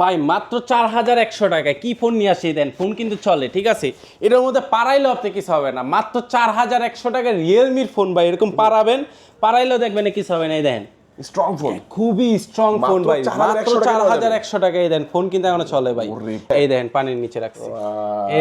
ভাই মাত্র 4100 টাকায় কি ফোন নিয়ে আসি দেন, ফোন কিন্তু চলে, ঠিক আছে। এটার মধ্যে পারাইলেও আপনি কিছু হবে না, মাত্র 4100 টাকায় রিয়েলমির ফোন ভাই, এরকম পারাবেন, পারাইলেও দেখবেন কিছু হবে না। এই দেন স্ট্রং ফোন, খুবই স্ট্রং ফোন ভাই, মাত্র 4100 টাকায় দেন, ফোন কিন্তু এখনো চলে ভাই। এই দেখেন পানির নিচে রাখছি,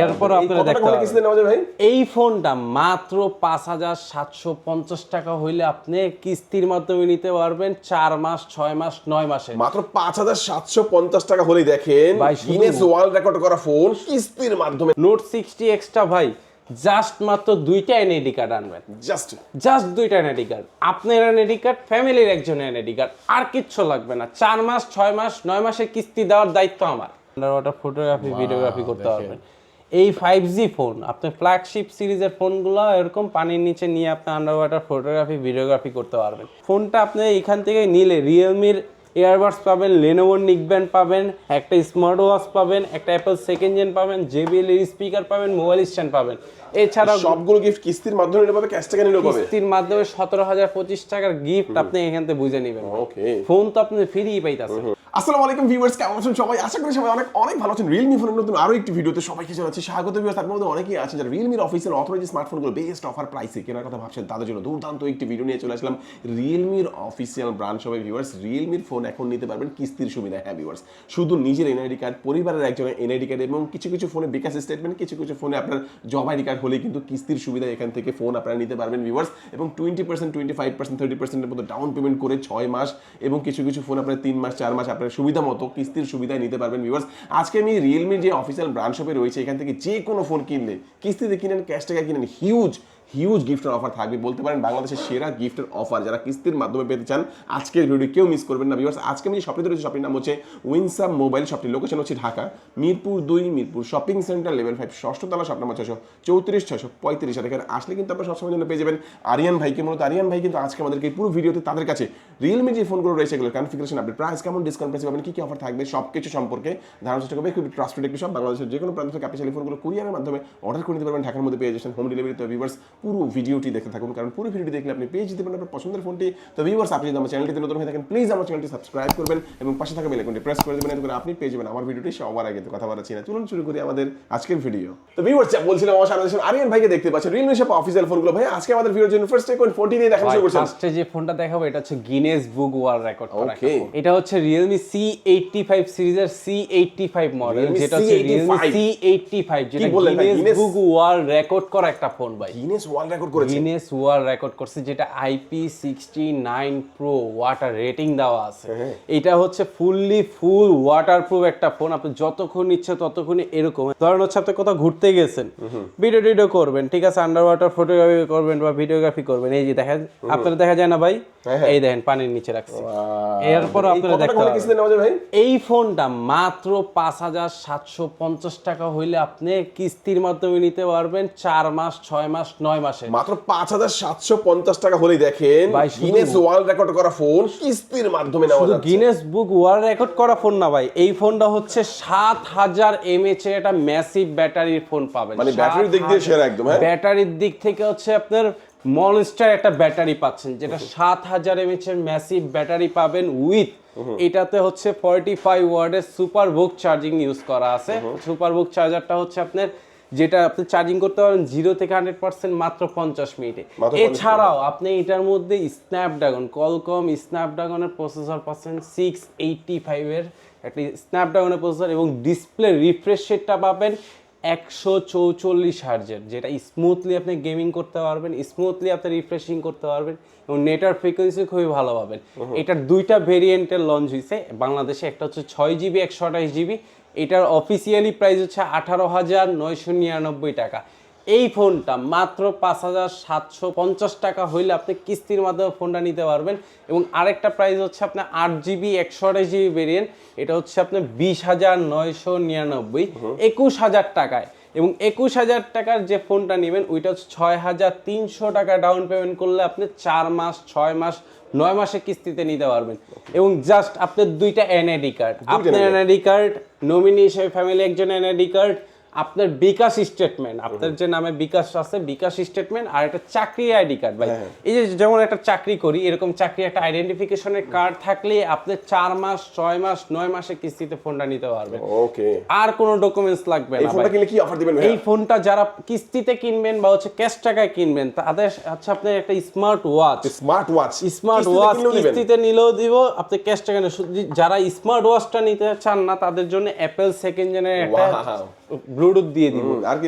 এরপর আপনারা দেখতে পাবেন এই ফোনটা মাত্র 5750 টাকা হইলে আপনি কিস্তির মাধ্যমে নিতে পারবেন 4 মাস 6 মাস 9 মাসে, মাত্র 5750 টাকা হলেই দেখেন গিনেস ওয়ার্ল্ড রেকর্ড করা ফোন কিস্তির মাধ্যমে। নোট 60 এক্সট্রা ভাই জাস্ট মাত্র দুইটা এনআইডি কার্ড আনবেন, জাস্ট দুইটা এনআইডি কার্ড, আপনার এনআইডি কার্ড, ফ্যামিলির একজন এনআইডি কার্ড, আর কিচ্ছু লাগবে না। 4 মাস 6 মাস 9 মাসের কিস্তি দেওয়ার দায়িত্ব আমার। আন্ডারওয়াটার ফটোগ্রাফি ভিডিওগ্রাফি করতে পারবেন। এই 5G ফোন আপনি ফ্ল্যাগশিপ সিরিজের ফোনগুলো এরকম পানির নিচে নিয়ে আপনি আন্ডারওয়াটার ফটোগ্রাফি ভিডিওগ্রাফি করতে পারবেন। ফোনটা আপনি এখান থেকে নিলে রিয়েলমির এয়ারবাডস পাবেন, লেনোভোর নিকব্যান্ড পাবেন, একটা স্মার্ট ওয়াচ পাবেন, একটা অ্যাপল সেকেন্ড জেন পাবেন, JBL এর স্পিকার পাবেন, মোবাইল স্ট্যান্ড পাবেন। এছাড়া সবগুলো গিফট কিস্তির মাধ্যমে নিতে পারবে, ক্যাশ টাকা নিলেও পাবে। কিস্তির মাধ্যমে 17025 টাকার গিফট আপনি এখান থেকে বুঝে নেবেন। ওকে, ফোন তো আপনি ফ্রিই পাইতাছেন। আসসালামু আলাইকুম ভিউয়ার্স, কেমন আছেন সবাই? আশা করি সবাই অনেক অনেক ভালো আছেন। রিয়েলমি ফোনের নতুন আরো একটি ভিডিওতে সবাইকে জানাচ্ছি স্বাগত। ভিউয়ার্স, আপনাদের মধ্যে অনেকেই আছেন যারা রিয়েলমির অফিসিয়াল অথরাইজড স্মার্টফোনগুলো বেস্ট অফার প্রাইসে কেনার কথা ভাবছেন, তাদের জন্য দুর্দান্ত একটি ভিডিও নিয়ে চলে আসলাম রিয়েলমির অফিসিয়াল ব্রাঞ্চ শপে। ভিউয়ার্স, রিয়েলমির ফোন এখন নিতে পারবেন কিস্তির সুবিধা। হ্যাঁ ভিউয়ার্স, শুধু নিজের এনআইডি কার্ড, পরিবারের একজনের এনআইডি কার্ড এবং কিছু কিছু ফোনে বিকাশ স্টেটমেন্ট, কিছু কিছু ফোনে আপনার জব আইডি কার্ড হলেই কিন্তু কিস্তির সুবিধা এখান থেকে ফোন আপনারা নিতে পারবেন ভিউয়ার্স। এবং 20%, 25%, 30%-এর মতো ডাউন পেমেন্ট করে 6 মাস এবং কিছু কিছু ফোন আপনার 3 মাস 4 মাস আপনার সুবিধা মতো কিস্তির সুবিধায় নিতে পারবেন ভিউয়ার্স। আজকে আমি রিয়েলমির যে অফিসিয়াল ব্রাঞ্চ শপে রয়েছে এখান থেকে যে কোনো ফোন কিনলে, কিস্তিতে কিনেন, ক্যাশ টাকায় কিনেন, হিউজ গিফটের অফার থাকবে। বলতে পারেন বাংলাদেশের সেরা গিফটের অফার যারা কিস্তির মাধ্যমে পেতে চান, আজকের ভিডিও কেউ মিস করবেন না ভিউয়ার্স। আজকে আমি যে শপটিতে রয়েছে, শপটির নাম হচ্ছে উইনসাম মোবাইল। শপটির লোকেশন হচ্ছে Dhaka Mirpur 2, Mirpur shopping centre level 5, ষষ্ঠ তলা, শপ নাম্বার 634-635। আর এখানে আসলে কিন্তু আপনারা সবসময় জন্য পেয়ে যাবেন আরিয়ান ভাইকে। মূলত আরিয়ান ভাই কিন্তু আজকে আমাদেরকে পুরো ভিডিওতে তাদের কাছে রিয়েলমি যে ফোনগুলো রয়েছে এগুলোর কনফিগারেশন আপডেট, প্রাইস কেমন, ডিসকাউন্ট প্রাইস পাবেন, কি অফার থাকবে, সব কিছু সম্পর্কে ধারণা চেষ্টা করবে। খুবই ট্রাস্টেড একটি শপ, বাংলাদেশের যে কোনো প্রান্ত থেকে আপনি ফোনগুলো কুরিয়ারের মাধ্যমে অর্ডার করে নিতে পারবেন, ঢাকার মধ্যে পেয়ে যাচ্ছেন হোম ডেলিভারি। তো ভিউয়ার্স, পুরো ভিডিওটি দেখতে থাকুন, কারণ পুরো ভিডিওটি দেখলে আপনি পেয়ে যেতে পারেন আপনার পছন্দের ফোনটি। তো ভিউয়ার্স, আপনি যদি আমার চ্যানেলটিতে নতুন হয়ে থাকেন, প্লিজ আমার চ্যানেলটি সাবস্ক্রাইব করবেন এবং পাশে থাকা বেল আইকনটি প্রেস করে দেবেন, এতে করে আপনি পেয়ে যাবেন আমার ভিডিওটি সবার আগে। তো কথা বলা না, চলুন শুরু করি আমাদের আজকের ভিডিও। তো ভিউয়ার্স, বলছিলাম আমার সামনে আরিয়ান ভাইকে দেখতে পাচ্ছেন রিয়েলমি শপ অফিসিয়াল ফোনগুলো। ভাই আজকে আমাদের ভিডিওর জন্য ফার্স্ট কোন ফোনটি নিয়ে দেখানো শুরু করছেন? ফার্স্টে যে ফোনটা দেখাবো এটা হচ্ছে গিনেস বুক ওয়ার্ল্ড রেকর্ড করা একটা ফোন। এটা হচ্ছে রিয়েলমি C85 সিরিজের C85 মডেল, যেটা হচ্ছে রিয়েলমি C85, যেটা গিনেস বুক ওয়ার্ল্ড রেকর্ড করা একটা ফোন ভাই। গিনেস ওয়ার্ল্ড রেকর্ড করেছে, গিনেস ওয়ার্ল্ড রেকর্ড করছে, যেটা IP69 প্রো ওয়াটার রেটিং দেওয়া আছে। এটা হচ্ছে ফুল ওয়াটারপ্রুফ একটা ফোন। আপনি যতক্ষণ ইচ্ছে ততক্ষণই এরকম, ধরেন হচ্ছে আপনি কোথাও ঘুরতে গেছেন, ভিডিও করবেন, ঠিক আছে, আন্ডার ওয়াটার ফটোগ্রাফি করবেন বা ভিডিওগ্রাফি করবেন। এই যে দেখেন, আপনারা দেখা যায় না ভাই, এই দেখেন পানির নিচে রাখছি, এরপর আপনারা দেখতে পাবেন এই ফোনটা মাত্র 5750 টাকা হইলে আপনি কিস্তির মাধ্যমে নিতে পারবেন 4 মাস 6 মাস 9 মাসে, মাত্র 5750 টাকা হলেই দেখেন গিনেস ওয়ার্ল্ড রেকর্ড করা ফোন কিস্তির মাধ্যমে নেওয়া যাচ্ছে। গিনেস বুক ওয়ার্ল্ড রেকর্ড করা ফোন না ভাই, এই ফোনটা হচ্ছে 7000 mAh এর একটা ম্যাসিভ ব্যাটারির ফোন পাবেন। মানে ব্যাটারির দিক দিয়ে সেরা একদম। হ্যাঁ, ব্যাটারির দিক থেকে হচ্ছে আপনার মনস্টার একটা ব্যাটারি পাচ্ছেন, যেটা 7000 mAh এর ম্যাসিভ ব্যাটারি পাবেন উইথ এটাতে হচ্ছে 45 ওয়াটের সুপার বুক চার্জিং ইউজ করা আছে। সুপার বুক চার্জারটা হচ্ছে আপনার, যেটা আপনি চার্জিং করতে পারবেন 0 থেকে 100% মাত্র 50 মিনিটে। এছাড়াও আপনি এটার মধ্যে স্ন্যাপড্রাগন, কলকম স্ন্যাপড্রাগনের প্রসেসর পাচ্ছেন 685 এর একটা স্ন্যাপড্রাগনের প্রসেসর, এবং ডিসপ্লে রিফ্রেশ রেটটা পাবেন 144 হার্জের, যেটা স্মুথলি আপনি গেমিং করতে পারবেন, স্মুথলি আপনি রিফ্রেশিং করতে পারবেন এবং নেটওয়ার্ক ফ্রিকোয়েন্সি খুবই ভালো পাবেন। এটার দুইটা ভেরিয়েন্টের লঞ্চ হয়েছে বাংলাদেশে, একটা হচ্ছে 6GB 128GB। এটার অফিসিয়ালি প্রাইস হচ্ছে 18,999 টাকা। এই ফোনটা মাত্র 5750 টাকা হইলে আপনি কিস্তির মাধ্যমে ফোনটা নিতে পারবেন। এবং আরেকটা প্রাইস হচ্ছে আপনার 8GB 128GB ভেরিয়েন্ট, এটা হচ্ছে আপনার 20,999, 21,000 টাকায়। এবং 21,000 টাকার যে ফোনটা নেবেন ওইটা হচ্ছে 6,300 টাকা ডাউন পেমেন্ট করলে আপনি 4 মাস 6 মাস 9 মাসে কিস্তিতে নিতে পারবেন। এবং জাস্ট আপনার দুইটা এনআইডি কার্ড, আপনার এনআইডি কার্ড, নমিনি হিসেবে ফ্যামিলি একজন এনআইডি কার্ড, আপনার বিকাশ স্টেটমেন্ট, আপনার যে নামে বিকাশ আছে বিকাশ স্টেটমেন্ট, আর একটা চাকরি আইডি কার্ড ভাই। এই যে যেমন একটা চাকরি করি, এরকম চাকরি একটা আইডেন্টিফিকেশনের কার্ড থাকলে আপনি 4 মাস 6 মাস 9 মাসে কিস্তিতে ফোনটা নিতে পারবেন। ওকে, আর কোনো ডকুমেন্টস লাগবে এই না ফোনটা ভাই। কিনলে কি অফার দিবেন ভাই? এই ফোনটা যারা কিস্তিতে কিনবেন বা হচ্ছে ক্যাশ টাকায় কিনবেন তাদের হচ্ছে আপনি একটা স্মার্ট ওয়াচ কিস্তিতে নিলেও দিব, আপনি ক্যাশ টাকা যারা স্মার্ট ওয়াচটা নিতে চান না তাদের জন্য অ্যাপেল সেকেন্ড জেনের একটা ব্লুটুথ দিয়ে দিব।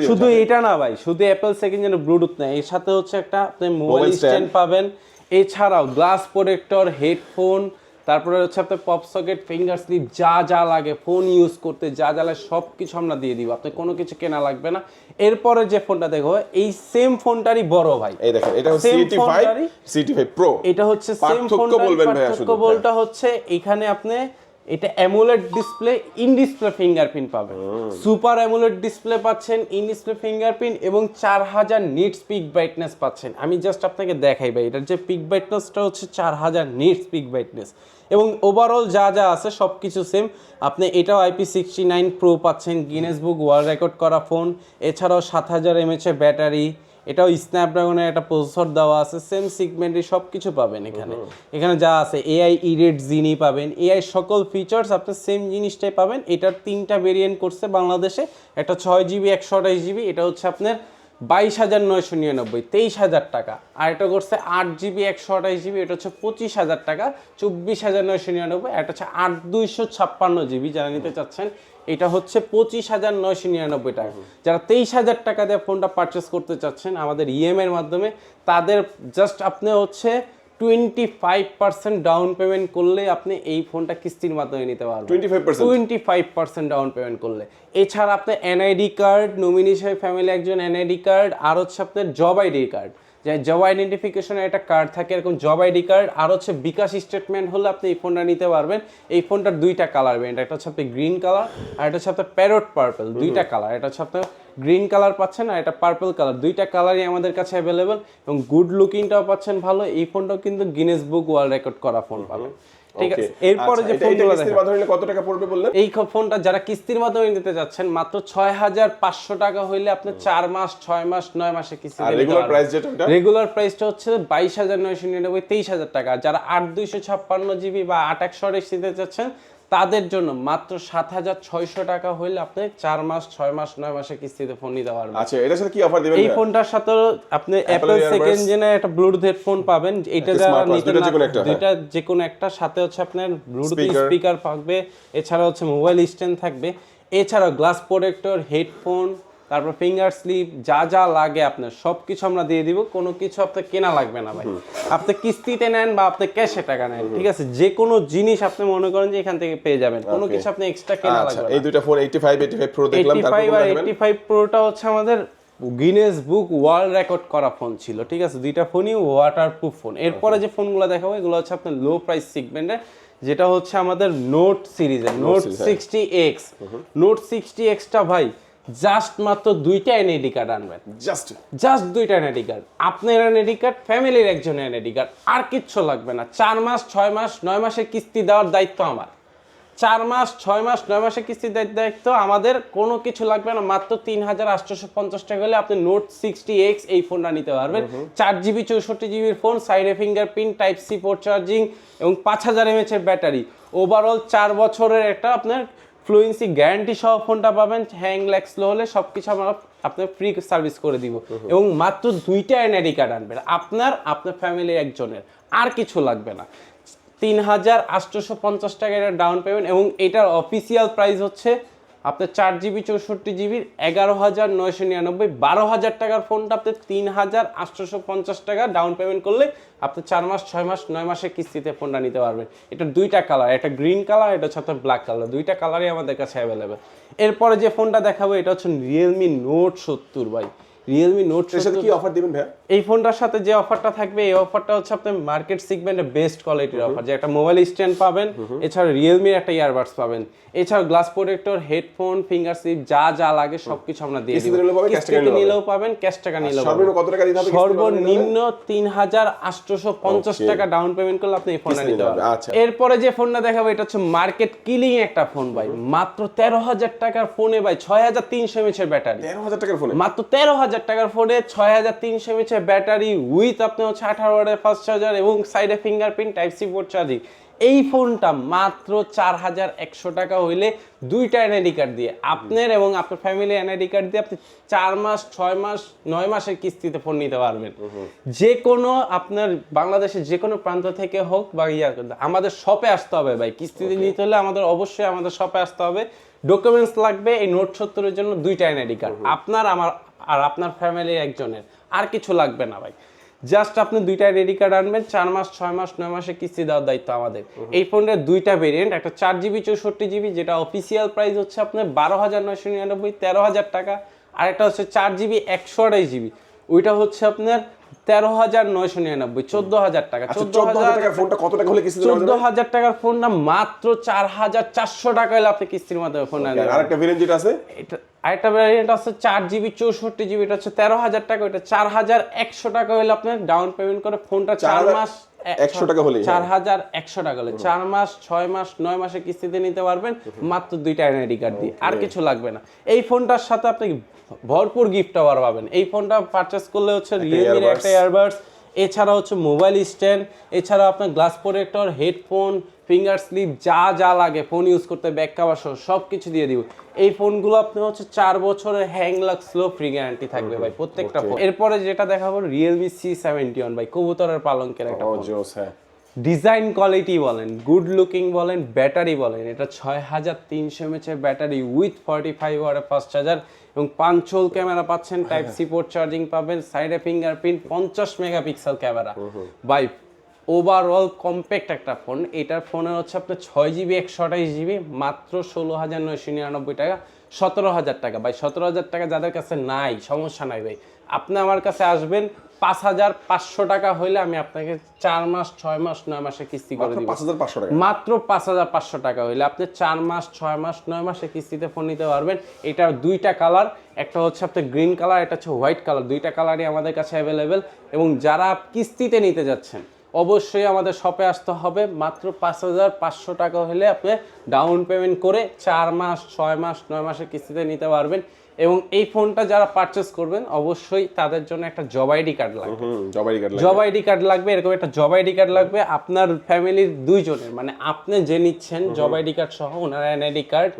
শুধু এটা না ভাই, শুধু অ্যাপেল সেকেন্ড জেনের ব্লুটুথ না, এর সাথে হচ্ছে একটা আপনি মোবাইল স্ট্যান্ড পাবেন, এছাড়াও গ্লাস প্রোটেক্টর, হেডফোন, তারপরে হচ্ছে আপনার পপ সকেট, ফিঙ্গার স্লিপ, যা যা লাগে ফোন ইউজ করতে যা যা লাগে সব কিছু আমরা দিয়ে দিব, আপনি কোনো কিছু কেনা লাগবে না। এরপরে যে ফোনটা দেখো এই সেম ফোনটারই বড় ভাই, এই দেখেন এটা হচ্ছে CT5 Pro, এটা হচ্ছে সেম ফোনটা। পার্থক্য বলটা হচ্ছে এখানে আপনি এটা AMOLED display, in display fingerprint পাবেন, সুপার অ্যামোলেড ডিসপ্লে পাচ্ছেন, ইন ডিসপ্লে ফিঙ্গারপ্রিন্ট এবং 4000 নিটস পিক ব্রাইটনেস পাচ্ছেন। আমি জাস্ট আপনাকে দেখাই ভাই, এটার যে পিক ব্রাইটনেসটা হচ্ছে 4000 নিটস পিক ব্রাইটনেস, এবং ওভারঅল যা যা আছে সব কিছু সেম। আপনি এটাও IP69 Pro পাচ্ছেন, গিনেস বুক ওয়ার্ল্ড রেকর্ড করা ফোন, এছাড়াও 7000 mAh ব্যাটারি, এটাও স্ন্যাপড্রাগনের একটা প্রসেসর দেওয়া আছে, সেম সিগমেন্টে সব কিছু পাবেন এখানে। এখানে যা আছে AI E-Red Zini পাবেন, AI সকল ফিচার্স আপনি সেম জিনিসটাই পাবেন। এটার 3টা ভেরিয়েন্ট করছে বাংলাদেশে, একটা 6GB 128GB, এটা হচ্ছে আপনার 22,999 23,000 টাকা, আর এটা করছে 8GB 128GB, এটা হচ্ছে 25,000 টাকা 24,999, এটা হচ্ছে 8,256GB যারা নিতে চাচ্ছেন এটা হচ্ছে 25,999 টাকা। যারা 23,000 টাকা দিয়ে ফোনটা পারচেস করতে চাচ্ছেন আমাদের ইএমআই এর মাধ্যমে, তাদের জাস্ট আপনি হচ্ছে 25% ডাউন পেমেন্ট করলে আপনি এই ফোনটা কিস্তির মাধ্যমে নিতে পারবেন। 25% ডাউন পেমেন্ট করলে। এছাড়া আপনার এনআইডি কার্ড, নমিনি হিসেবে ফ্যামিলি একজন এনআইডি কার্ড, আর হচ্ছে আপনার জব আইডি কার্ড, যে জব আইডেন্টিফিকেশনের একটা কার্ড থাকে এরকম জব আইডি কার্ড, আর হচ্ছে বিকাশ স্টেটমেন্ট হলে আপনি এই ফোনটা নিতে পারবেন। এই ফোনটার 2টা কালার ভেরিয়েন্ট, একটা হচ্ছে আপনার গ্রিন কালার আর এটা হচ্ছে আপনার প্যারট পার্পল, 2টা কালার, এটা হচ্ছে আপনার গ্রিন কালার পাচ্ছেন আর এটা পার্পল কালার, 2টা কালারই আমাদের কাছে অ্যাভেলেবেল এবং গুড লুকিংটাও পাচ্ছেন ভালো। এই ফোনটাও কিন্তু গিনেস বুক ওয়ার্ল্ড রেকর্ড করা ফোন পাবেন। ঠিক আছে, এরপরে যে ফোনগুলো দেখেন কত টাকা পড়বে বললেন? এই ফোনটা যারা কিস্তির মাধ্যমে নিতে যাচ্ছেন মাত্র 6,500 টাকা হইলে আপনি 4 মাস 6 মাস 9 মাসে কিস্তি দিতে পারবেন। রেগুলার প্রাইস যেটা, রেগুলার প্রাইসটা হচ্ছে 22,999 23,000 টাকা। যারা 8,256GB বা 8,128 নিতে যাচ্ছেন তাদের জন্য মাত্র 7,600 টাকা হইলে আপনি 4 মাস 6 মাস 9 মাসে কিস্তিতে ফোন নিতে পারবেন। আচ্ছা, এটার সাথে কি অফার দিবেন? এই ফোনটার সাথে আপনি অ্যাপল সেকেন্ড জেনের একটা ব্লুটুথ হেডফোন পাবেন, এটা যারা নিতে না দুইটা যে কোনো একটা, সাথে হচ্ছে আপনার ব্লুটুথ স্পিকার থাকবে, এছাড়া হচ্ছে মোবাইল স্ট্যান্ড থাকবে, এছাড়াও গ্লাস প্রোটেক্টর, হেডফোন, তারপর ফিঙ্গার স্লিপ, যা যা লাগে আপনার সব কিছু আমরা দিয়ে দিব। কোনো কিছু আপনার কেনা লাগবে না ভাই, আপনি কিস্তিতে নেন বা আপনি ক্যাশে টাকা নেন, ঠিক আছে, যে কোনো জিনিস আপনি মনে করেন যে এখান থেকে পেয়ে যাবেন, কোনো কিছু আপনি এক্সট্রা কেনা লাগবে না। এই দুইটা ফোন 85 Pro দেখলাম, তারপর 85 Proটা হচ্ছে আমাদের গিনেস বুক ওয়ার্ল্ড রেকর্ড করা ফোন ছিল, ঠিক আছে, 2টা ফোনই ওয়াটারপ্রুফ ফোন। এরপরে যে ফোনগুলো দেখাবো এগুলো হচ্ছে আপনার লো প্রাইস সেগমেন্টে, যেটা হচ্ছে আমাদের নোট সিরিজের নোট 60X। নোট 60Xটা ভাই জাস্ট মাত্র 2টা এনআইডি কার্ড আনবেন, জাস্ট 2টা এনআইডি কার্ড, আপনার এনআইডি কার্ড, ফ্যামিলির একজন এনআইডি কার্ড, আর কিচ্ছু লাগবে না। 4 মাস 6 মাস 9 মাসের কিস্তি দেওয়ার দায়িত্ব আমার, 4 মাস 6 মাস 9 মাসের কিস্তি দেওয়ার দায়িত্ব আমাদের, কোনো কিছু লাগবে না। মাত্র 3,850 টাকা হলে আপনি নোট 60X এই ফোনটা নিতে পারবেন। 4GB 64GB ফোন, সাইডে fingerprint, type C port charging এবং 5000 mAh এর ব্যাটারি, ওভারঅল 4 বছরের একটা আপনার ফ্লুয়েন্সি গ্যারান্টি সহ ফোনটা পাবেন। হ্যাং ল্যাগ স্লো হলে সব কিছু আমরা আপনার ফ্রি সার্ভিস করে দিব, এবং মাত্র 2টা এনআইডি কার্ড আনবেন, আপনার ফ্যামিলির একজনের, আর কিছু লাগবে না। 3,850 টাকা এটা ডাউন পেমেন্ট, এবং এটার অফিসিয়াল প্রাইস হচ্ছে আপনার 4GB 64GB 11,999, 12,000 টাকার ফোনটা আপনি 3,850 টাকা ডাউন পেমেন্ট করলে আপনি 4 মাস 6 মাস 9 মাসের কিস্তিতে ফোনটা নিতে পারবেন। এটা 2টা কালার, একটা গ্রিন কালার, এটা হচ্ছে আপনার ব্ল্যাক কালার, 2টা কালারই আমাদের কাছে অ্যাভেলেবেল। এরপরে যে ফোনটা দেখাবো এটা হচ্ছে রিয়েলমি নোট 70 ভাই। রিয়েলমি নোট এর সাথে কি অফার দিবেন ভাই? এই ফোনটার সাথে যে অফারটা থাকবে এই অফারটা হচ্ছে আপনি মার্কেট সেগমেন্টের বেস্ট কোয়ালিটির অফার, যে একটা মোবাইল স্ট্যান্ড পাবেন, এছাড়া রিয়েলমির একটা ইয়ারবাডস পাবেন, এছাড়া glass protector, headphone, finger sweep যা যা লাগে সবকিছু আমরা দিয়ে কিস্তিতে নিলেও পাবেন, ক্যাশ টাকা কিস্তিতে নিলেও পাবেন, ক্যাশ টাকা নিলেও পাবেন। সর্বনিম্ন কত টাকা দিতে হবে? সর্বনিম্ন ৩,৮৫০ টাকা ডাউন পেমেন্ট করলে আপনি এই ফোনটা নিতে পারবেন। আচ্ছা। এরপরে যে ফোনটা দেখাবো এটা হচ্ছে মার্কেট কিলিং একটা ফোন ভাই, মাত্র ১৩,০০০ টাকার ফোনে ভাই ৬৩০০ mAh ব্যাটারি। ১৩,০০০ টাকার ফোনে মাত্র ১৩,০০০ টাকার ফোনে ৬৩০০ mAh ব্যাটারি উইথ আপনি হচ্ছে 18 ওয়াটের ফাস্ট চার্জার এবং সাইডে fingerprint type C port charging. এই ফোনটা মাত্র ৪,১০০ টাকা হইলে দুইটা এনআইডি কার্ড দিয়ে আপনার এবং আপনার ফ্যামিলি এনআইডি কার্ড দিয়ে আপনি 4 মাস 6 মাস 9 মাসের কিস্তিতে ফোন নিতে পারবেন। যে কোনো আপনার বাংলাদেশের যে কোনো প্রান্ত থেকে হোক বা আমাদের শপে আসতে হবে ভাই, কিস্তিতে নিতে হলে আমাদের অবশ্যই আমাদের শপে আসতে হবে। ডকুমেন্টস লাগবে এই নোট 70 জন্য দুইটা এনআইডি কার্ড, আপনার আমার আর আপনার ফ্যামিলির একজনের, আর কিছু লাগবে না ভাই। জাস্ট আপনি দুইটা এনআইডি কার্ড আনবেন, 4 মাস 6 মাস 9 মাসে কিস্তি দেওয়ার দায়িত্ব আমাদের। এই ফোনের দুইটা ভেরিয়েন্ট, একটা 4GB 64GB যেটা অফিসিয়াল প্রাইস হচ্ছে আপনার 12,999 13,000 টাকা, আর একটা হচ্ছে 4GB 128GB ওইটা হচ্ছে আপনার 13,999 14,000 টাকা। ১৪,০০০ টাকার ফোনটা কত টাকা হলে কিস্তিতে নেওয়া যাবে? 14,000 টাকার ফোনটা মাত্র 4,400 টাকা হলে আপনি কিস্তির মাধ্যমে ফোন নেবেন। আরেকটা ভেরিয়েন্ট যেটা আছে এটা আরেকটা ভ্যারিয়েন্ট আছে 4GB 64GB, এটা হচ্ছে 13,000 টাকা, এটা 4,100 টাকা হলে আপনি ডাউন পেমেন্ট করে ফোনটা 4 মাস 100 টাকা হলে 4,100 টাকা হলে 4 মাস 6 মাস 9 মাসে কিস্তিতে নিতে পারবেন মাত্র দুইটা এনআইডি কার্ড দিয়ে, আর কিছু লাগবে না। এই ফোনটার সাথে আপনি ভরপুর গিফট আবার পাবেন। এই ফোনটা পারচেজ করলে হচ্ছে রিয়েলমির একটা ইয়ারবাডস, এছাড়া হচ্ছে মোবাইল স্ট্যান্ড, এছাড়া আপনার glass protector, headphone, finger slip যা যা লাগে ফোন ইউজ করতে ব্যাক কভার সহ সব কিছু দিয়ে দিব। এই ফোনগুলো আপনি হচ্ছে 4 বছরের হ্যাং লাগ স্লো ফ্রি গ্যারান্টি থাকবে ভাই প্রত্যেকটা ফোন। এরপরে যেটা দেখাবো রিয়েলমি C71 ভাই, কবুতরের পালঙ্কের একটা ফোন। ডিজাইন কোয়ালিটি বলেন, গুড লুকিং বলেন, ব্যাটারি বলেন, এটা 6,300 mAh ব্যাটারি উইথ 45 ওয়াটের ফাস্ট চার্জার এবং 5 হোল ক্যামেরা পাচ্ছেন, টাইপ সি পোর্ট চার্জিং পাবেন, সাইডে ফিঙ্গারপ্রিন্ট, 50 মেগাপিক্সেল ক্যামেরা বাই। ওভারঅল কম্প্যাক্ট একটা ফোন। এটার ফোনের হচ্ছে আপনার 6GB 128GB মাত্র 16,999 টাকা, 17,000 টাকা ভাই। 17,000 টাকা যাদের কাছে নাই সমস্যা নাই ভাই, আপনি আমার কাছে আসবেন 5,500 টাকা হইলে আমি আপনাকে 4 মাস 6 মাস 9 মাসে কিস্তি করে দিব। ৫,৫০০ টাকা মাত্র 5,500 টাকা হইলে আপনি 4 মাস 6 মাস 9 মাসে কিস্তিতে ফোন নিতে পারবেন। এটার দুইটা কালার, একটা হচ্ছে আপনার গ্রিন কালার, একটা হচ্ছে হোয়াইট কালার, দুইটা কালারই আমাদের কাছে অ্যাভেলেবেল। এবং যারা কিস্তিতে নিতে যাচ্ছেন অবশ্যই আমাদের শপে আসতে হবে। মাত্র 5,500 টাকা হলে আপনি ডাউন পেমেন্ট করে 4 মাস 6 মাস 9 মাসের কিস্তিতে নিতে পারবেন। এবং এই ফোনটা যারা পারচেস করবেন অবশ্যই তাদের জন্য একটা জব আইডি কার্ড লাগবে। জব আইডি কার্ড লাগবে, এরকম একটা জব আইডি কার্ড লাগবে আপনার ফ্যামিলির দুইজনের, মানে আপনি যে নিচ্ছেন জব আইডি কার্ড সহ ওনার এনআইডি কার্ড,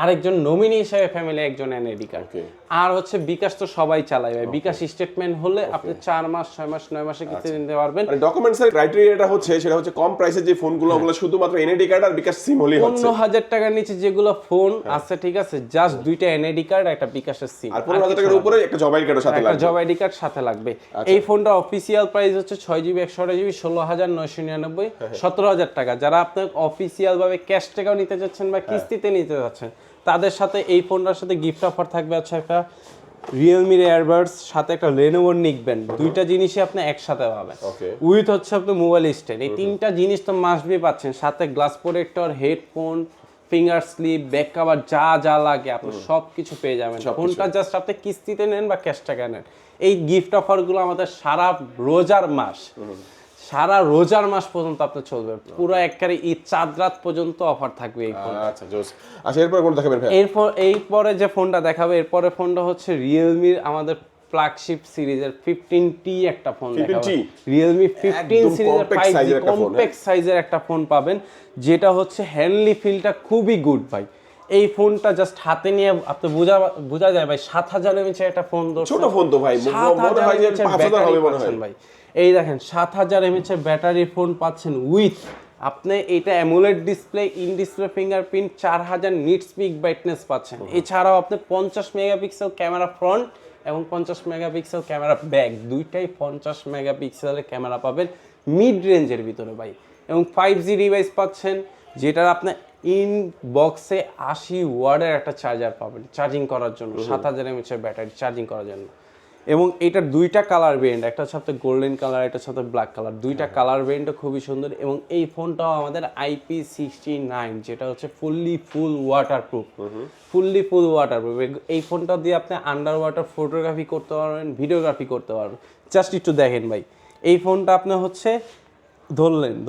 আরেকজন নমিনি হিসেবে ফ্যামিলি একজন এনআইডি কার্ড, আর হচ্ছে বিকাশ তো সবাই চালায় ভাই, বিকাশ স্টেটমেন্ট হলে আপনি 4 মাস 6 মাস 9 মাসে কিস্তি নিতে পারবেন। মানে ডকুমেন্টসের ক্রাইটেরিয়াটা হচ্ছে সেটা হচ্ছে কম প্রাইসের যে ফোনগুলো ওগুলো শুধুমাত্র এনআইডি কার্ড আর বিকাশ সিম হলেই হচ্ছে। 15,000 টাকার নিচে যেগুলো ফোন আছে ঠিক আছে, জাস্ট দুইটা এনআইডি কার্ড একটা বিকাশের সিম, আর 15,000 টাকার উপরে একটা জব আইডি কার্ডের সাথে লাগবে, একটা জব আইডি কার্ড সাথে লাগবে। এই ফোনটা অফিসিয়াল প্রাইস হচ্ছে 6GB 128GB 16,999, 17,000 টাকা। যারা আপনার অফিসিয়াল ভাবে ক্যাশ টাকাও নিতে যাচ্ছেন বা কিস্তিতে নিতে যাচ্ছেন তাদের সাথে এই ফোনটার সাথে গিফট অফার থাকবে হচ্ছে একটা রিয়েলমির এয়ারবাডস, সাথে একটা লেনোভোর নিক ব্যান্ড, দুইটা জিনিসই আপনি একসাথে পাবেন। উইথ হচ্ছে আপনি মোবাইল স্ট্যান্ড, এই তিনটা জিনিস তো মাস্ট বি পাচ্ছেন, সাথে glass protector, headphone, finger slip, back cover যা যা লাগে আপনি সব কিছু পেয়ে যাবেন। ফোনটা জাস্ট আপনি কিস্তিতে নেন বা ক্যাশ টাকা নেন। এই গিফট অফারগুলো আমাদের সারা রোজার মাস পর্যন্ত আপনার চলবে, পুরো একবারে ঈদ চাঁদ রাত পর্যন্ত অফার থাকবে এই ফোন। আচ্ছা জোস। আচ্ছা এরপর কোনটা দেখাবেন ভাই? এরপরে যে ফোনটা দেখাবে, এরপরে ফোনটা হচ্ছে রিয়েলমির আমাদের ফ্ল্যাগশিপ সিরিজের 15T একটা ফোন দেখাবো। রিয়েলমি 15 সিরিজের 5G কম্প্যাক্ট সাইজের একটা ফোন পাবেন, যেটা হচ্ছে হ্যান্ডলি ফিলটা খুবই গুড ভাই। এই ফোনটা জাস্ট হাতে নিয়ে আপনি বোঝা যায় ভাই 7,000 mAh একটা ফোন, ছোট ফোন তো ভাই, মনে হয় যে 5,000 হবে মনে হয় ভাই। এই দেখেন 7,000 mAh ব্যাটারি ফোন পাচ্ছেন উইথ আপনি এটা AMOLED display, in display fingerprint, 4000 nits pick brightness পাচ্ছেন। এছাড়াও আপনি 50 মেগাপিক্সেল ক্যামেরা ফ্রন্ট এবং 50 মেগাপিক্সেল ক্যামেরা ব্যাক, দুইটাই 50 মেগাপিক্সেলের ক্যামেরা পাবেন মিড রেঞ্জের ভিতরে ভাই। এবং 5G ডিভাইস পাচ্ছেন, যেটার আপনি ইন বক্সে 80 ওয়াটের একটা চার্জার পাবেন চার্জিং করার জন্য, 7,000 mAh ব্যাটারি চার্জিং করার জন্য। এবং এটার দুইটা কালার ভেরিয়েন্ট, একটা হচ্ছে আপনার গোল্ডেন কালার, একটা হচ্ছে আপনার ব্ল্যাক কালার, দুইটা কালার ভেরিয়েন্টও খুবই সুন্দর। এবং এই ফোনটাও আমাদের IP69, যেটা হচ্ছে ফুল ওয়াটারপ্রুফ, ফুল ওয়াটারপ্রুফ। এই ফোনটা দিয়ে আপনি আন্ডার ওয়াটার ফটোগ্রাফি করতে পারবেন, ভিডিওগ্রাফি করতে পারবেন। জাস্ট একটু দেখেন ভাই, এই ফোনটা আপনি হচ্ছে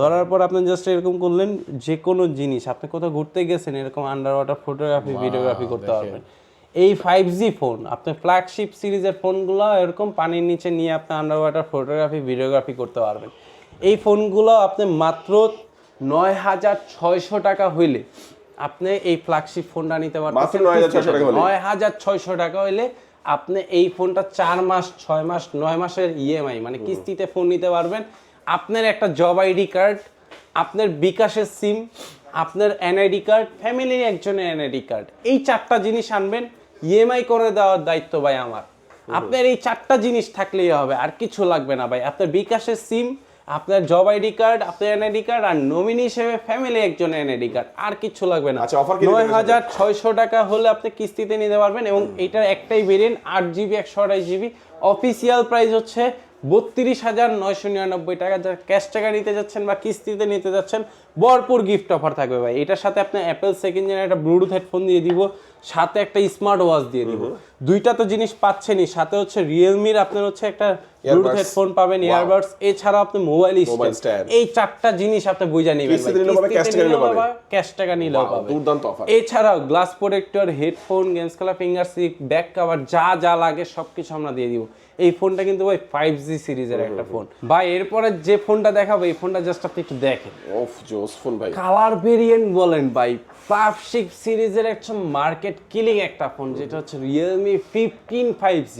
ধরার পর আপনি জাস্ট এরকম করলেন, যে কোনো জিনিস আপনি কোথাও ঘুরতে গেছেন এরকম আন্ডার ওয়াটার ফটোগ্রাফি ভিডিওগ্রাফি করতে পারবেন। এই 5G ফোন আপনি ফ্ল্যাগশিপ সিরিজের ফোনগুলো এরকম পানির নিচে নিয়ে আপনি আন্ডার ওয়াটার ফটোগ্রাফি ভিডিওগ্রাফি করতে পারবেন। এই ফোনগুলো আপনি মাত্র 9,600 টাকা হইলে আপনি এই ফ্ল্যাগশিপ ফোনটা নিতে পারবেন। 9,600 টাকা হইলে আপনি এই ফোনটা 4 মাস 6 মাস 9 মাসের ইএমআই মানে কিস্তিতে ফোন নিতে পারবেন। আপনার একটা জব আইডি কার্ড, আপনার বিকাশের সিম, আপনার এনআইডি কার্ড, ফ্যামিলির একজনের এনআইডি কার্ড, এই 4টা জিনিস আনবেন, ইএমআই করে দেওয়ার দায়িত্ব ভাই আমার। আপনার এই 4টা জিনিস থাকলেই হবে, আর কিছু লাগবে না ভাই। আপনার বিকাশের সিম, আপনার জব আইডি কার্ড, আপনার এনআইডি কার্ড, আর নমিনি হিসেবে ফ্যামিলি একজনের এনআইডি কার্ড, আর কিছু লাগবে না। 9,600 টাকা হলে আপনি কিস্তিতে নিতে পারবেন। এবং এটার একটাই variant 8GB 128GB। Official price হচ্ছে 32,999 টাকা। যারা ক্যাশ টাকা নিতে যাচ্ছেন বা কিস্তিতে নিতে যাচ্ছেন, ভরপুর গিফট অফার থাকবে ভাই। এটার সাথে আপনি অ্যাপেল সেকেন্ড জেনারেশন একটা ব্লুটুথ হেডফোন দিয়ে দিব, সাথে একটা স্মার্ট ওয়াচ দিয়ে দিব। দুইটা তো জিনিস পাচ্ছেনই, সাথে হচ্ছে রিয়েলমির আপনার হচ্ছে একটা ব্লুটুথ হেডফোন পাবেন, ইয়ারবাডস, এছাড়াও আপনি মোবাইল স্ট্যান্ড। এই 4টা জিনিস আপনি বুঝা নেবেন, ক্যাশ টাকা নিলেও পাবেন। এছাড়াও গ্লাস প্রোটেক্টর, হেডফোন, গেমস খেলা ফিঙ্গার সিক, ব্যাক কভার, যা লাগে সবকিছু আমরা দিয়ে দিব। এই ফোনটা কিন্তু ভাই 5G সিরিজের একটা ফোন ভাই। এরপরে যে ফোনটা দেখাবো, এই ফোনটা জাস্ট আপনি একটু দেখেন। ওফ জোস ফোন ভাই, কালার কালার ভেরিয়েন্ট বলেন ভাই, ফ্ল্যাগশিপ সিরিজের একটা মার্কেট কিলিং একটা ফোন, যেটা হচ্ছে Realme 15 5G।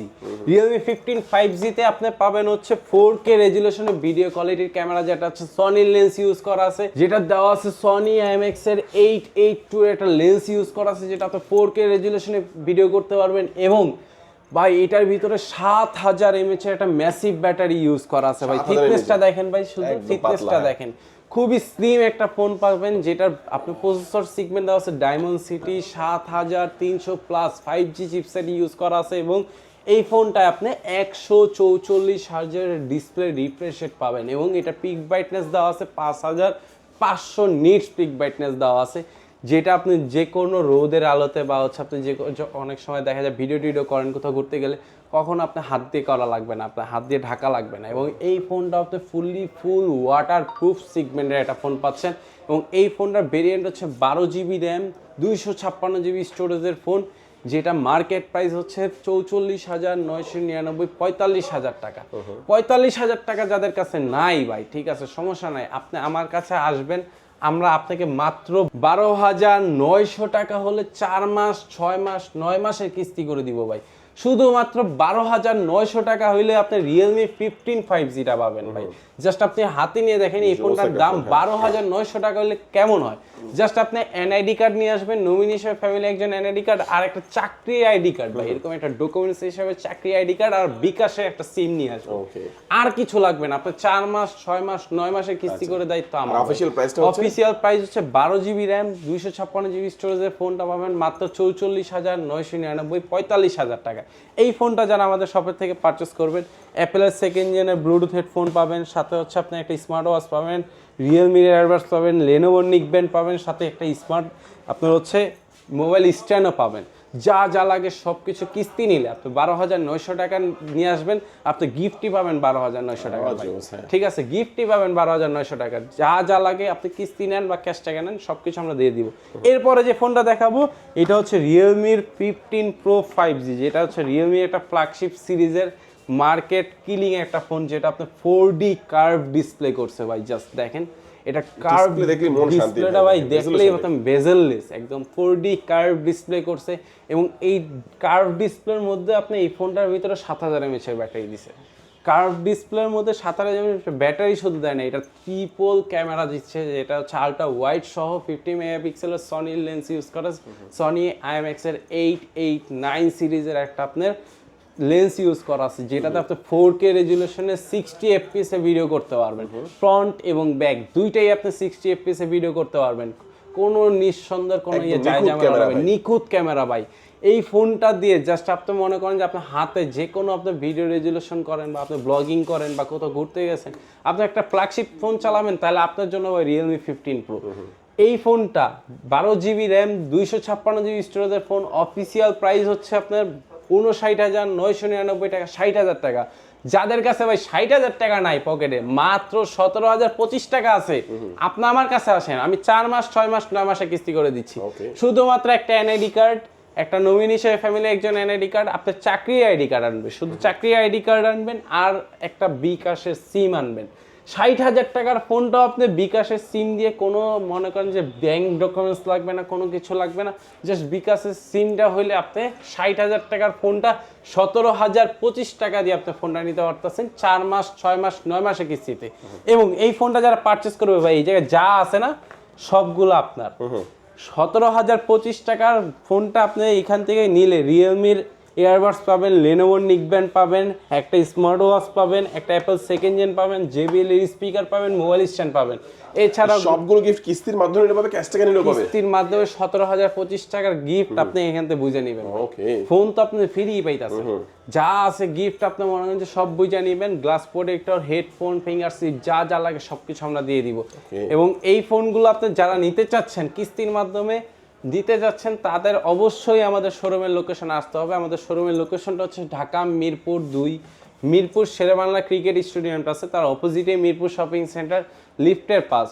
Realme 15 5G তে আপনি পাবেন হচ্ছে 4K রেজুলেশনে ভিডিও কোয়ালিটির ক্যামেরা, যেটা হচ্ছে সনি লেন্স ইউজ করা আছে, যেটা দেওয়া আছে সনি IMX এর 882 এর একটা লেন্স ইউজ করা আছে, যেটা আপনি 4K রেজুলেশনে ভিডিও করতে পারবেন। এবং ভাই এটার ভিতরে 7,000 mAh এর একটা ম্যাসিভ ব্যাটারি ইউজ করা আছে ভাই। থিকনেসটা দেখেন ভাই, শুধু থিকনেসটা দেখেন, খুবই স্লিম একটা ফোন পাবেন, যেটার আপনি প্রসেসর সিগমেন্ট দেওয়া আছে ডায়মন্ডসিটি 7300+ 5G চিপসেট ইউজ করা আছে। এবং এই ফোনটায় আপনি 144 হার্জের ডিসপ্লে রিফ্রেশ রেট পাবেন। এবং এটা পিক ব্রাইটনেস দেওয়া আছে 5500 নিটস পিক ব্রাইটনেস দেওয়া আছে, যেটা আপনি যে কোনো রোদের আলোতে বা হচ্ছে আপনি যে অনেক সময় দেখা যায় ভিডিও টিডিও করেন কোথাও ঘুরতে গেলে, কখনো আপনি হাত দিয়ে করা লাগবে না, আপনার হাত দিয়ে ঢাকা লাগবে না। এবং এই ফোনটা আপনি ফুল ওয়াটার প্রুফ সিগমেন্টের একটা ফোন পাচ্ছেন। এবং এই ফোনটার ভেরিয়েন্ট হচ্ছে 12GB র্যাম, 256GB স্টোরেজের ফোন, যেটা মার্কেট প্রাইস হচ্ছে 44,999, 45,000 টাকা। 45,000 টাকা যাদের কাছে নাই ভাই, ঠিক আছে সমস্যা নাই, আপনি আমার কাছে আসবেন, আমরা আপনাকে মাত্র 12,900 টাকা হলে 4 মাস 6 মাস 9 মাসের কিস্তি করে দিব ভাই। শুধুমাত্র 12,900 টাকা হইলে আপনি Realme 15 5G-টা পাবেন ভাই। জাস্ট আপনি হাতে নিয়ে দেখেন এই ফোনটার দাম 12,900 টাকা হলে কেমন হয়। জাস্ট আপনি এনআইডি কার্ড নিয়ে আসবেন, নমিনি হিসেবে ফ্যামিলি একজন এনআইডি কার্ড, আর একটা চাকরি আইডি কার্ড ভাই, এরকম একটা ডকুমেন্টস হিসেবে চাকরি আইডি কার্ড, আর বিকাশে একটা সিম নিয়ে আসবেন। আর কিছু লাগবে না, আপনি 4 মাস 6 মাস 9 মাসের কিস্তি করে দায়িত্ব আমার। অফিশিয়াল প্রাইস হচ্ছে 12GB র্যাম, 256GB স্টোরেজের ফোনটা পাবেন মাত্র 44,999, 45,000 টাকা। এই ফোনটা যারা আমাদের শপের থেকে পারচেস করবেন, অ্যাপেলের সেকেন্ড জেনের ব্লুটুথ হেডফোন পাবেন, সাথে হচ্ছে আপনি একটা স্মার্ট ওয়াচ পাবেন, রিয়েলমির এয়ারবাডস পাবেন, লেনোভোর নিকব্যান্ড পাবেন, সাথে একটা স্মার্ট আপনার হচ্ছে মোবাইল স্ট্যান্ডও পাবেন। যা লাগে সব কিছু কিস্তি নিলে আপনি 12,900 টাকা নিয়ে আসবেন, আপনি গিফটই পাবেন 12,900 টাকা। ঠিক আছে, গিফটই পাবেন 12,900 টাকা। যা লাগে আপনি কিস্তি নেন বা ক্যাশ টাকা নেন, সব কিছু আমরা দিয়ে দিব। এরপরে যে ফোনটা দেখাবো, এটা হচ্ছে রিয়েলমির 15 Pro 5G, যেটা হচ্ছে রিয়েলমির একটা ফ্ল্যাগশিপ সিরিজের মার্কেট কিলিং একটা ফোন, যেটা আপনি 4D কার্ভ ডিসপ্লে করছে ভাই। জাস্ট দেখেন, এটা কার্ভ ডিসপ্লেটা ভাই দেখলেই প্রথম বেজেললেস, একদম 4D কার্ভ ডিসপ্লে করছে। এবং এই কার্ভ ডিসপ্লের মধ্যে আপনি এই ফোনটার ভিতরে 7,000 mAh এর ব্যাটারি দিছে। কার্ভ ডিসপ্লের মধ্যে 7,000 mAh ব্যাটারি শুধু দেয় না, এটা ট্রিপল ক্যামেরা দিচ্ছে, যেটা হচ্ছে আলট্রা ওয়াইড সহ 50 মেগাপিক্সেলের সনি লেন্স ইউজ করে, সনি IMX এর 889 সিরিজের একটা আপনার লেন্স ইউজ করা আছে, যেটাতে আপনি 4K রেজুলেশনে 60 FPS এ ভিডিও করতে পারবেন। ফ্রন্ট এবং ব্যাক দুইটাই আপনি 60 FPS এ ভিডিও করতে পারবেন, কোনো নিঃসন্দেহ কোনো ঝামেলা হবে, নিখুঁত ক্যামেরা ভাই। এই ফোনটা দিয়ে জাস্ট আপনি মনে করেন যে আপনার হাতে যে কোনো আপনি ভিডিও রেজুলেশন করেন বা আপনি ব্লগিং করেন বা কোথাও ঘুরতে গেছেন, আপনি একটা ফ্ল্যাগশিপ ফোন চালাবেন, তাহলে আপনার জন্য ওই রিয়েলমি 15 প্রো। এই ফোনটা 12 GB র্যাম 256 GB স্টোরেজের ফোন, অফিসিয়াল প্রাইস হচ্ছে আপনার 59,999 টাকা, 60,000 টাকা। যাদের কাছে ভাই 60,000 টাকা নাই পকেটে, মাত্র 17,025 টাকা আছে, আপনি আমার কাছে আসেন, আমি 4 মাস 6 মাস 9 মাসে কিস্তি করে দিচ্ছি। শুধুমাত্র একটা এনআইডি কার্ড, একটা নমিনি হিসেবে ফ্যামিলি একজন এনআইডি কার্ড, আপনার চাকরি আইডি কার্ড আনবেন, শুধু চাকরি আইডি কার্ড আনবেন, আর একটা বিকাশের সিম আনবেন। 60,000 টাকার ফোনটাও আপনি বিকাশের সিম দিয়ে, কোনো মনে করেন যে ব্যাংক ডকুমেন্টস লাগবে না, কোনো কিছু লাগবে না, জাস্ট বিকাশের সিমটা হইলে আপনি 60,000 টাকার ফোনটা 17,025 টাকা দিয়ে আপনি ফোনটা নিতে পারতেছেন 4 মাস 6 মাস 9 মাসে কিস্তিতে। এবং এই ফোনটা যারা পারচেস করবে ভাই, এই জায়গায় যা আছে না সবগুলো আপনার। 17,025 টাকার ফোনটা আপনি এখান থেকে নিলে রিয়েলমির এয়ারবাডস পাবেন, লেনোভোর নিকব্যান্ড পাবেন, একটা স্মার্ট ওয়াচ পাবেন, একটা অ্যাপল সেকেন্ড জেন পাবেন, JBL এর স্পিকার পাবেন, মোবাইল স্ট্যান্ড পাবেন। এছাড়াও সবগুলো গিফট কিস্তির মাধ্যমে নিতে পারবে, ক্যাশ টাকা নিলেও পাবে? কিস্তির মাধ্যমে 17,025 টাকার গিফট আপনি এখান থেকে বুঝে নেবেন। ওকে, ফোন তো আপনি ফ্রি পাইতাছেন, যা আছে গিফট আপনি মনে করেন যে সব বুঝে নেবেন। Glass protector, headphone, finger switch, যা যা লাগে সবকিছু আমরা দিয়ে দিব। এবং এই ফোনগুলো আপনি যারা নিতে চাচ্ছেন কিস্তির মাধ্যমে দিতে যাচ্ছেন, তাদের অবশ্যই আমাদের শোরুমের লোকেশনে আসতে হবে। আমাদের শোরুমের লোকেশনটা হচ্ছে ঢাকা মিরপুর 2, মিরপুর শেরেবাংলা ক্রিকেট স্টেডিয়াম আছে, তার অপোজিটে মিরপুর শপিং সেন্টার, লিফটের 5,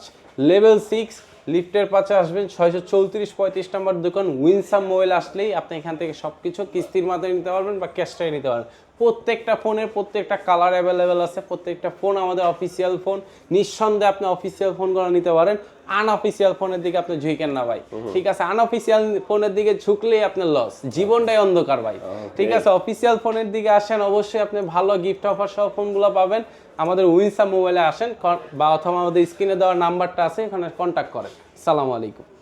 লেভেল 6, লিফটের 5-এ আসবেন। 634-35 নম্বর দোকান উইনসাম মোবাইল আসলেই আপনি এখান থেকে সব কিছু কিস্তির মাধ্যমে নিতে পারবেন বা ক্যাশটাই নিতে পারবেন। প্রত্যেকটা ফোনের প্রত্যেকটা কালার অ্যাভেলেবেল আছে, প্রত্যেকটা ফোন আমাদের অফিসিয়াল ফোন। নিঃসন্দেহে আপনি অফিসিয়াল ফোনগুলো নিতে পারেন, আনঅফিসিয়াল ফোনের দিকে আপনি ঝুঁকেন না ভাই, ঠিক আছে? আনঅফিসিয়াল ফোনের দিকে ঝুঁকলেই আপনার লস, জীবনটাই অন্ধকার ভাই, ঠিক আছে? অফিসিয়াল ফোনের দিকে আসেন, অবশ্যই আপনি ভালো গিফট অফার সহ ফোনগুলো পাবেন। আমাদের উইনসাম মোবাইলে আসেন বা অথবা আমাদের স্ক্রিনে দেওয়ার নাম্বারটা আছে, এখানে কন্ট্যাক্ট করেন। আসসালামু আলাইকুম।